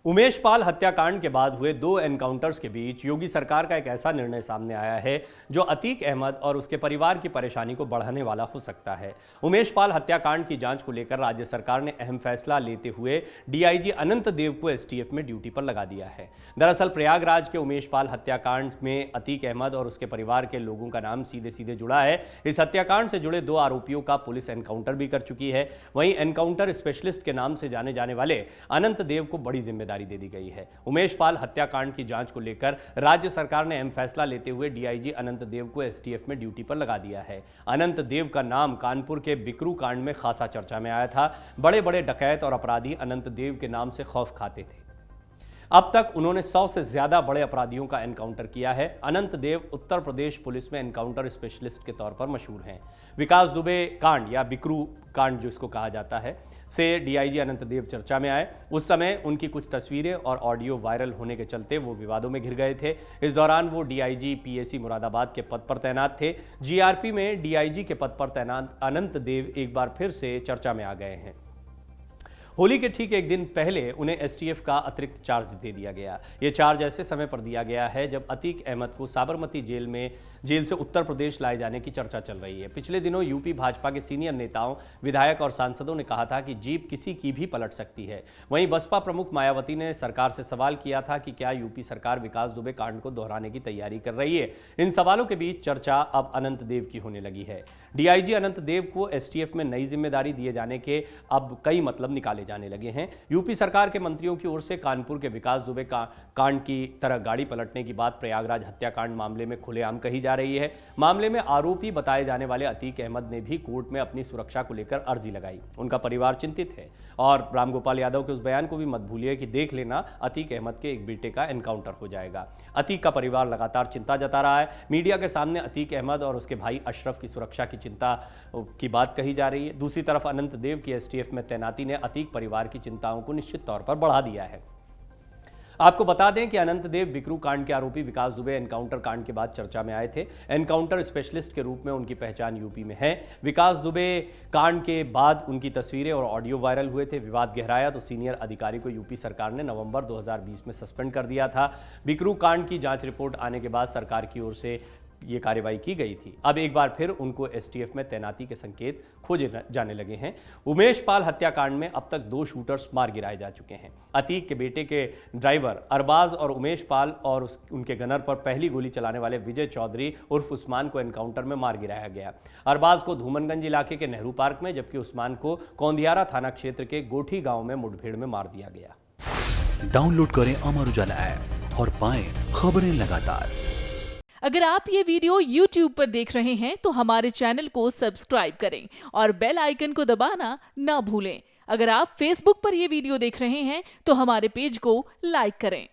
उमेश पाल हत्याकांड के बाद हुए 2 एनकाउंटर्स के बीच योगी सरकार का एक ऐसा निर्णय सामने आया है जो अतीक अहमद और उसके परिवार की परेशानी को बढ़ाने वाला हो सकता है। उमेश पाल हत्याकांड की जांच को लेकर राज्य सरकार ने अहम फैसला लेते हुए डीआईजी अनंत देव को एसटीएफ में ड्यूटी पर लगा दिया है। दरअसल प्रयागराज के उमेश पाल हत्याकांड में अतीक अहमद और उसके परिवार के लोगों का नाम सीधे सीधे जुड़ा है। इस हत्याकांड से जुड़े 2 आरोपियों का पुलिस एनकाउंटर भी कर चुकी है। वहीं एनकाउंटर स्पेशलिस्ट के नाम से जाने जाने वाले अनंत देव को बड़ी जिम्मेदारी दे दी गई है। उमेश पाल हत्याकांड की जांच को लेकर राज्य सरकार ने अहम फैसला लेते हुए डीआईजी अनंत देव को एसटीएफ में ड्यूटी पर लगा दिया है। अनंत देव का नाम कानपुर के बिकरू कांड में खासा चर्चा में आया था। बड़े बड़े डकैत और अपराधी अनंत देव के नाम से खौफ खाते थे। अब तक उन्होंने 100 से ज्यादा बड़े अपराधियों का एनकाउंटर किया है। अनंत देव उत्तर प्रदेश पुलिस में एनकाउंटर स्पेशलिस्ट के तौर पर मशहूर हैं। विकास दुबे कांड या बिकरू कांड जो इसको कहा जाता है से डीआईजी अनंत देव चर्चा में आए। उस समय उनकी कुछ तस्वीरें और ऑडियो वायरल होने के चलते वो विवादों में घिर गए थे। इस दौरान वो डीआईजी पीएसी मुरादाबाद के पद पर तैनात थे। जीआरपी में डीआईजी के पद पर तैनात अनंत देव एक बार फिर से चर्चा में आ गए हैं। होली के ठीक एक दिन पहले उन्हें एसटीएफ का अतिरिक्त चार्ज दे दिया गया। यह चार्ज ऐसे समय पर दिया गया है जब अतीक अहमद को साबरमती जेल से उत्तर प्रदेश लाए जाने की चर्चा चल रही है। पिछले दिनों यूपी भाजपा के सीनियर नेताओं, विधायक और सांसदों ने कहा था कि जीप किसी की भी पलट सकती है। वहीं बसपा प्रमुख मायावती ने सरकार से सवाल किया था कि क्या यूपी सरकार विकास दुबे कांड को दोहराने की तैयारी कर रही है। इन सवालों के बीच चर्चा अब अनंत देव की होने लगी है। डीआईजी अनंत देव को एसटीएफ में नई जिम्मेदारी दिए जाने के अब कई मतलब निकाले जाने लगे हैं। यूपी सरकार के मंत्रियों की ओर से कानपुर के विकास दुबे कांड की तरह गाड़ी पलटने की बात प्रयागराज हत्याकांड मामले में खुलेआम कही जा रही है। मामले में आरोपी बताए जाने वाले अतीक अहमद ने भी कोर्ट में अपनी सुरक्षा को लेकर अर्जी लगाई। उनका परिवार चिंतित है और रामगोपाल यादव के उस बयान को भी मत भूलिए कि देख लेना अतीक अहमद के एक बेटे का एनकाउंटर हो जाएगा। अतीक का परिवार लगातार चिंता जता रहा है। मीडिया के सामने अतीक अहमद और उसके भाई अशरफ की सुरक्षा की चिंता की बात कही जा रही है। दूसरी तरफ अनंत देव की एसटीएफ में तैनाती ने अतीक परिवार की चिंताओं को निश्चित तौर पर बढ़ा दिया है। आपको बता दें कि अनंत देव बिकरू कांड के आरोपी विकास दुबे एनकाउंटर कांड के बाद चर्चा में आए थे। एनकाउंटर स्पेशलिस्ट के रूप में उनकी पहचान यूपी में है। विकास दुबे कांड के बाद उनकी तस्वीरें और ऑडियो वायरल हुए थे। विवाद गहराया तो सीनियर अधिकारी को यूपी सरकार ने नवंबर 2020 में सस्पेंड कर दिया था। बिकरू कांड की जांच रिपोर्ट आने के बाद सरकार की ओर से ये कार्रवाई की गई थी। अब एक बार फिर उनको एसटीएफ में तैनाती के संकेत खोजे जाने लगे हैं। उमेश पाल हत्याकांड में अब तक 2 शूटर्स मार गिराए जा चुके हैं। अतीक के बेटे के ड्राइवर अरबाज और उमेश पाल और उनके गनर पर पहली गोली चलाने वाले विजय चौधरी उर्फ उस्मान को एनकाउंटर में मार गिराया गया। अरबाज को धूमनगंज इलाके के नेहरू पार्क में, जबकि उस्मान को कौंदियारा थाना क्षेत्र के गोठी गांव में मुठभेड़ में मार दिया गया। डाउनलोड करें अमर उजाला ऐप और पाएं खबरें लगातार। अगर आप ये वीडियो YouTube पर देख रहे हैं तो हमारे चैनल को सब्सक्राइब करें और बेल आइकन को दबाना ना भूलें। अगर आप Facebook पर ये वीडियो देख रहे हैं तो हमारे पेज को लाइक करें।